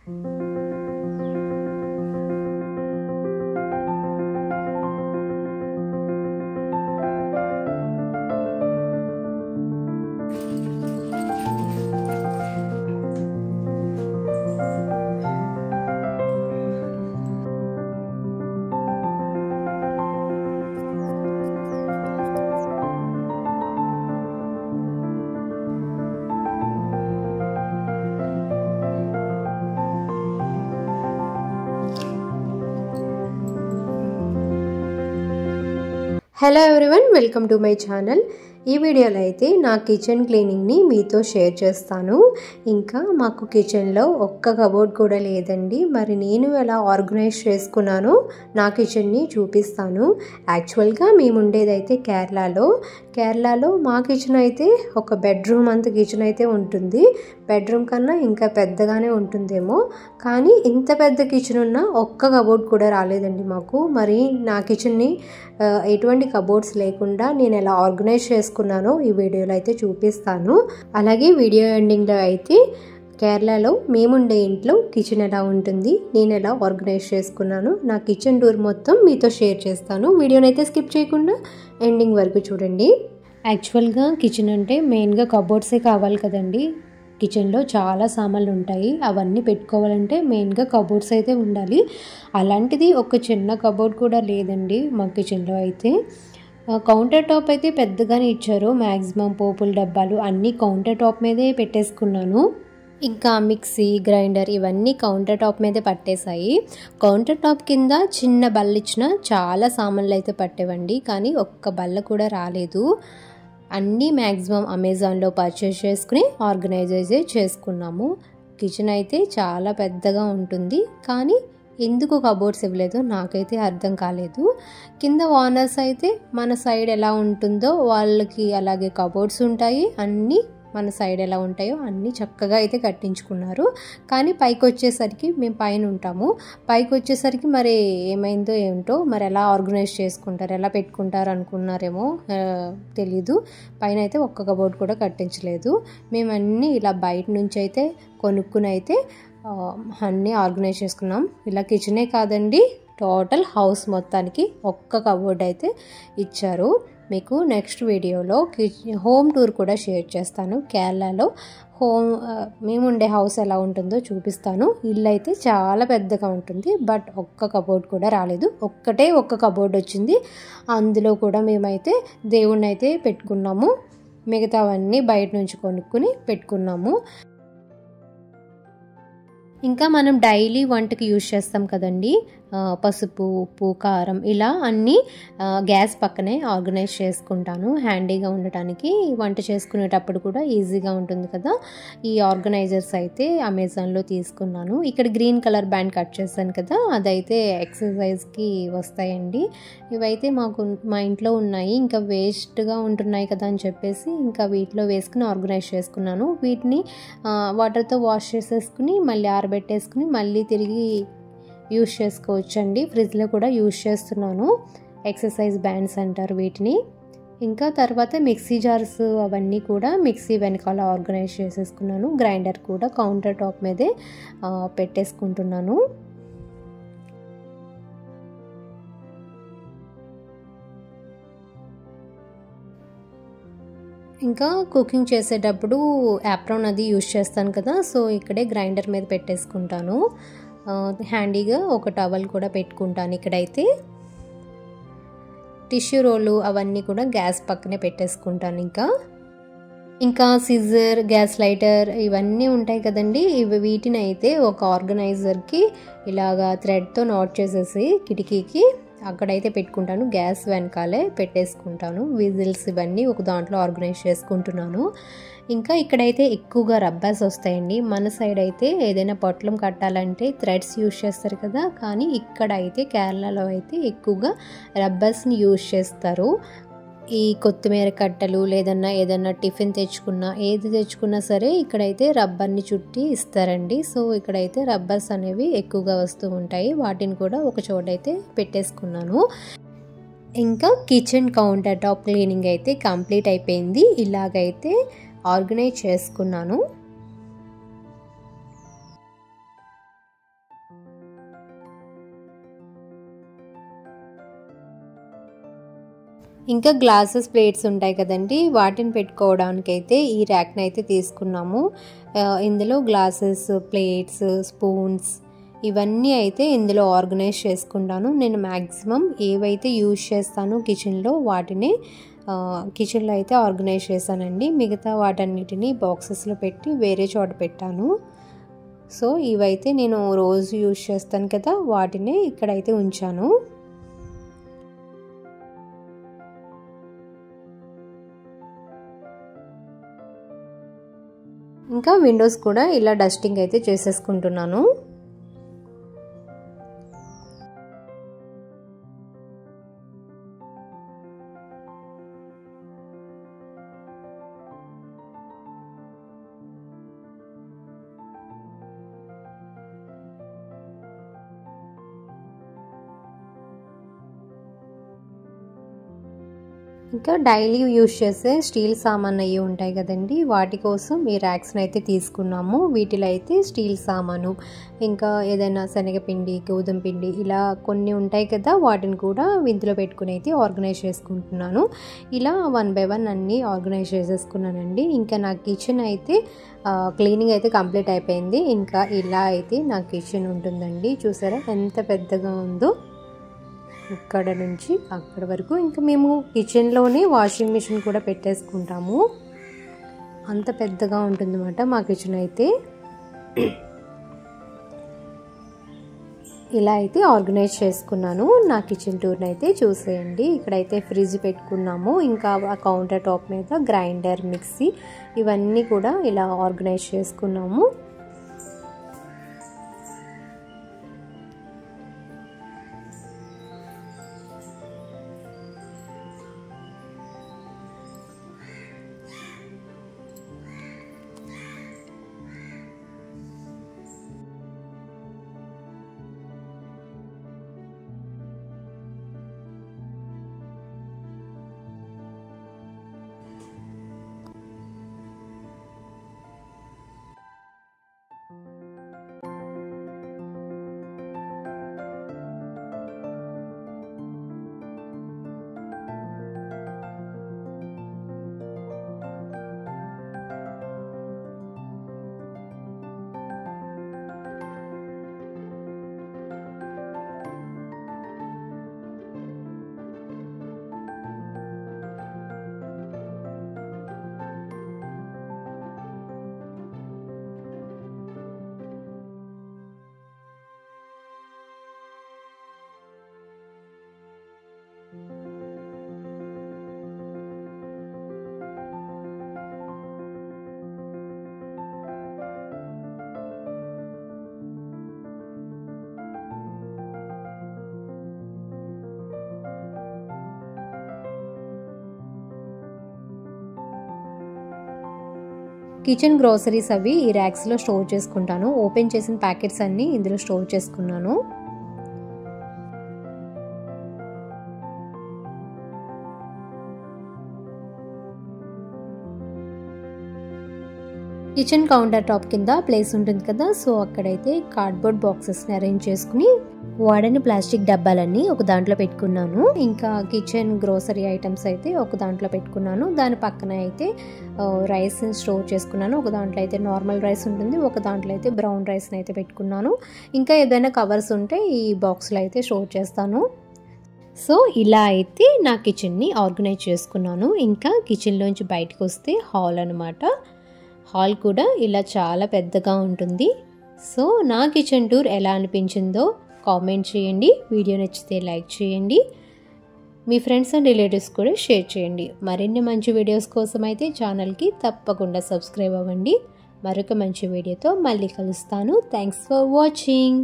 Hello everyone, welcome to my channel. ఈ వీడియోలో అయితే నా కిచెన్ క్లీనింగ్ని మీతో షేర్ చేస్తాను. ఇంకా మాకు కిచెన్లో ఒక్క కబోర్డ్ కూడా లేదండి. మరి నేను ఎలా ఆర్గనైజ్ చేసుకున్నానో నా కిచెన్ని చూపిస్తాను. యాక్చువల్గా మేము ఉండేదైతే కేరళలో మా కిచెన్ అయితే ఒక బెడ్రూమ్ అంత కిచెన్ అయితే ఉంటుంది. బెడ్రూమ్ కన్నా ఇంకా పెద్దగానే ఉంటుందేమో, కానీ ఇంత పెద్ద కిచెన్ ఉన్న ఒక్క కబోర్డ్ కూడా రాలేదండి మాకు. మరి నా కిచెన్ని ఎటువంటి కబోర్డ్స్ లేకుండా నేను ఎలా ఆర్గనైజ్ చేసుకున్నానో ఈ వీడియోలో అయితే చూపిస్తాను. అలాగే వీడియో ఎండింగ్లో అయితే కేరళలో మేముండే ఇంట్లో కిచెన్ ఎలా ఉంటుంది, నేను ఎలా ఆర్గనైజ్ చేసుకున్నాను, నా కిచెన్ టూర్ మొత్తం మీతో షేర్ చేస్తాను. వీడియోని అయితే స్కిప్ చేయకుండా ఎండింగ్ వరకు చూడండి. యాక్చువల్గా కిచెన్ అంటే మెయిన్గా కబోర్డ్సే కావాలి కదండి. కిచెన్లో చాలా సామాన్లు ఉంటాయి, అవన్నీ పెట్టుకోవాలంటే మెయిన్గా కబోర్డ్స్ అయితే ఉండాలి. అలాంటిది ఒక చిన్న కబోర్డ్ కూడా లేదండి మా కిచెన్లో అయితే. కౌంటర్ టాప్ అయితే పెద్దగానే ఇచ్చారు. మ్యాక్సిమం పోపుల డబ్బాలు అన్నీ కౌంటర్ టాప్ మీదే పెట్టేసుకున్నాను. ఇంకా మిక్సీ, గ్రైండర్ ఇవన్నీ కౌంటర్ టాప్ మీదే పట్టేశాయి. కౌంటర్ టాప్ కింద చిన్న బల్ల ఇచ్చిన చాలా సామాన్లు అయితే పట్టేవండి, కానీ ఒక్క బల్ల కూడా రాలేదు. అన్నీ మ్యాక్సిమం అమెజాన్లో పర్చేస్ చేసుకుని ఆర్గనైజ్ చేసుకున్నాము. కిచెన్ అయితే చాలా పెద్దగా ఉంటుంది, కానీ ఎందుకు కబోర్డ్స్ ఇవ్వలేదో నాకైతే అర్థం కాలేదు. కింద ఓనర్స్ అయితే మన సైడ్ ఎలా ఉంటుందో వాళ్ళకి అలాగే కబోర్డ్స్ ఉంటాయి, అన్నీ మన సైడ్ ఎలా ఉంటాయో అన్నీ చక్కగా అయితే కట్టించుకున్నారు. కానీ పైకి వచ్చేసరికి మేము పైన ఉంటాము, పైకి వచ్చేసరికి మరి ఏమైందో ఏమిటో, మరి ఎలా ఆర్గనైజ్ చేసుకుంటారు, ఎలా పెట్టుకుంటారు అనుకున్నారేమో తెలీదు. పైన అయితే ఒక్క కబోర్డ్ కూడా కట్టించలేదు. మేము అన్నీ ఇలా బయట నుంచి అయితే కొనుక్కుని అయితే అన్నీ ఆర్గనైజ్ చేసుకున్నాం. ఇలా కిచెనే కాదండి, టోటల్ హౌస్ మొత్తానికి ఒక్క కబోర్డ్ అయితే ఇచ్చారు. మీకు నెక్స్ట్ వీడియోలో హోమ్ టూర్ కూడా షేర్ చేస్తాను. కేరళలో మేముండే హౌస్ ఎలా ఉంటుందో చూపిస్తాను. ఇల్లు అయితే చాలా పెద్దగా ఉంటుంది, బట్ ఒక్క కబోర్డ్ కూడా రాలేదు. ఒక్క కబోర్డ్ వచ్చింది, అందులో కూడా మేమైతే దేవుణ్ణి అయితే పెట్టుకున్నాము. మిగతావన్నీ బయట నుంచి కొనుక్కుని పెట్టుకున్నాము. ఇంకా మనం డైలీ వంటకి యూజ్ చేస్తాం కదండి, పసుపు, ఉప్పు, కారం ఇలా అన్నీ గ్యాస్ పక్కనే ఆర్గనైజ్ చేసుకుంటాను, హ్యాండీగా ఉండటానికి. వంట చేసుకునేటప్పుడు కూడా ఈజీగా ఉంటుంది కదా. ఈ ఆర్గనైజర్స్ అయితే అమెజాన్లో తీసుకున్నాను. ఇక్కడ గ్రీన్ కలర్ బ్యాండ్ కట్ చేశాను కదా, అదైతే ఎక్సర్సైజ్కి వస్తాయండి. ఇవైతే మా ఇంట్లో ఉన్నాయి, ఇంకా వేస్ట్గా ఉంటున్నాయి కదా అని చెప్పేసి ఇంకా వీటిలో వేసుకుని ఆర్గనైజ్ చేసుకున్నాను. వీటిని వాటర్తో వాష్ చేసేసుకుని మళ్ళీ ఆరబెట్టేసుకుని మళ్ళీ తిరిగి యూజ్ చేసుకోవచ్చండి. ఫ్రిడ్జ్లో కూడా యూజ్ చేస్తున్నాను. ఎక్సర్సైజ్ బ్యాండ్స్ అంటారు వీటిని. ఇంకా తర్వాత మిక్సీ జార్స్ అవన్నీ కూడా మిక్సీ వెనకాల ఆర్గనైజ్ చేసేసుకున్నాను. గ్రైండర్ కూడా కౌంటర్ టాప్ మీదే పెట్టేసుకుంటున్నాను. ఇంకా కుకింగ్ చేసేటప్పుడు యాప్రాన్ అది యూజ్ చేస్తాను కదా, సో ఇక్కడే గ్రైండర్ మీద పెట్టేసుకుంటాను. హ్యాండీగా ఒక టవల్ కూడా పెట్టుకుంటాను. ఇక్కడైతే టిష్యూ రోలు అవన్నీ కూడా గ్యాస్ పక్కనే పెట్టేసుకుంటాను. ఇంకా సిజర్, గ్యాస్ లైటర్ ఇవన్నీ ఉంటాయి కదండి, వీటిని అయితే ఒక ఆర్గనైజర్కి ఇలాగా థ్రెడ్తో నాట్ చేసేసి కిటికీకి అక్కడైతే పెట్టుకుంటాను. గ్యాస్ వెనకాలే పెట్టేసుకుంటాను. విజిల్స్ ఇవన్నీ ఒక దాంట్లో ఆర్గనైజ్ చేసుకుంటున్నాను. ఇంకా ఇక్కడైతే ఎక్కువగా రబ్బర్స్ వస్తాయండి. మన సైడ్ అయితే ఏదైనా పొట్లం కట్టాలంటే థ్రెడ్స్ యూజ్ చేస్తారు కదా, కానీ ఇక్కడ అయితే కేరళలో అయితే ఎక్కువగా రబ్బర్స్ని యూజ్ చేస్తారు. ఈ కొత్తిమీర కట్టలు ఏదన్నా టిఫిన్ ఏది తెచ్చుకున్నా సరే ఇక్కడైతే రబ్బర్ని చుట్టి ఇస్తారండి. సో ఇక్కడైతే రబ్బర్స్ అనేవి ఎక్కువగా వస్తూ ఉంటాయి. వాటిని కూడా ఒక చోట అయితే పెట్టేసుకున్నాను. ఇంకా కిచెన్ కౌంటర్ టాప్ క్లీనింగ్ అయితే కంప్లీట్ అయిపోయింది. ఇలాగైతే ఆర్గనైజ్ చేసుకున్నాను. ఇంకా గ్లాసెస్ ప్లేట్స్ ఉంటాయి కదండి, వాటిని పెట్టుకోవడానికి అయితే ఈ ర్యాక్ని అయితే తీసుకున్నాము. ఇందులో గ్లాసెస్, ప్లేట్స్, స్పూన్స్ ఇవన్నీ అయితే ఇందులో ఆర్గనైజ్ చేసుకుంటాను. నేను మ్యాక్సిమం ఏవైతే యూజ్ చేస్తానో కిచెన్లో వాటిని కిచెన్లో అయితే ఆర్గనైజ్ చేశానండి. మిగతా వాటన్నిటిని బాక్సెస్లో పెట్టి వేరే చోట పెట్టాను. సో ఇవైతే నేను రోజు యూజ్ చేస్తాను కదా, వాటిని ఇక్కడైతే ఉంచాను. ఇంకా విండోస్ కూడా ఇలా డస్టింగ్ అయితే చేసేసుకుంటున్నాను. ఇంకా డైలీ యూజ్ చేసే స్టీల్ సామాన్ అయ్యి ఉంటాయి కదండి, వాటి కోసం ఈ ర్యాక్స్ని అయితే తీసుకున్నాము. వీటిలో అయితే స్టీల్ సామాను, ఇంకా ఏదైనా శనగపిండి, గోధుమ పిండి ఇలా కొన్ని ఉంటాయి కదా, వాటిని కూడా ఇందులో పెట్టుకుని అయితే ఆర్గనైజ్ చేసుకుంటున్నాను. ఇలా 1 by 1 అన్నీ ఆర్గనైజ్ చేసేసుకున్నానండి. ఇంకా నా కిచెన్ అయితే క్లీనింగ్ అయితే కంప్లీట్ అయిపోయింది. ఇంకా ఇలా అయితే నా కిచెన్ ఉంటుందండి. చూసారా ఎంత పెద్దగా ఉందో, ఇక్కడ నుంచి అక్కడ వరకు. ఇంకా మేము కిచెన్లోనే వాషింగ్ మిషన్ కూడా పెట్టేసుకుంటాము, అంత పెద్దగా ఉంటుందన్నమాట మా కిచెన్ అయితే. ఇలా అయితే ఆర్గనైజ్ చేసుకున్నాను. నా కిచెన్ టూర్ని అయితే చూసేయండి. ఇక్కడైతే ఫ్రిడ్జ్ పెట్టుకున్నాము, ఇంకా ఆ కౌంటర్ టాప్ మీద గ్రైండర్, మిక్సీ ఇవన్నీ కూడా ఇలా ఆర్గనైజ్ చేసుకున్నాము. కిచెన్ గ్రోసరీస్ అవి ఈ ర్యాక్స్లో స్టోర్ చేసుకుంటాను. ఓపెన్ చేసిన ప్యాకెట్స్ అన్నీ ఇందులో స్టోర్ చేసుకున్నాను. కిచెన్ కౌంటర్ టాప్ కింద ప్లేస్ ఉంటుంది కదా, సో అక్కడైతే కార్డ్బోర్డ్ బాక్సెస్ని అరేంజ్ చేసుకుని వాడని ప్లాస్టిక్ డబ్బాలన్నీ ఒక దాంట్లో పెట్టుకున్నాను. ఇంకా కిచెన్ గ్రోసరీ ఐటమ్స్ అయితే ఒక దాంట్లో పెట్టుకున్నాను. దాని పక్కన అయితే రైస్ స్టోర్ చేసుకున్నాను. ఒక దాంట్లో అయితే నార్మల్ రైస్ ఉంటుంది, ఒక దాంట్లో అయితే బ్రౌన్ రైస్ని అయితే పెట్టుకున్నాను. ఇంకా ఏదైనా కవర్స్ ఉంటే ఈ బాక్స్లో అయితే స్టోర్ చేస్తాను. సో ఇలా అయితే నా కిచెన్ని ఆర్గనైజ్ చేసుకున్నాను. ఇంకా కిచెన్లోంచి బయటకు వస్తే హాల్ అనమాట. హాల్ కూడా ఇలా చాలా పెద్దగా ఉంటుంది. సో నా కిచెన్ టూర్ ఎలా అనిపించిందో కామెంట్ చేయండి. వీడియో నచ్చితే లైక్ చేయండి. మీ ఫ్రెండ్స్ అండ్ రిలేటివ్స్ కూడా షేర్ చేయండి. మరిన్ని మంచి వీడియోస్ కోసం అయితే ఛానల్కి తప్పకుండా సబ్స్క్రైబ్ అవ్వండి. మరొక మంచి వీడియోతో మళ్ళీ కలుస్తాను. Thanks for watching.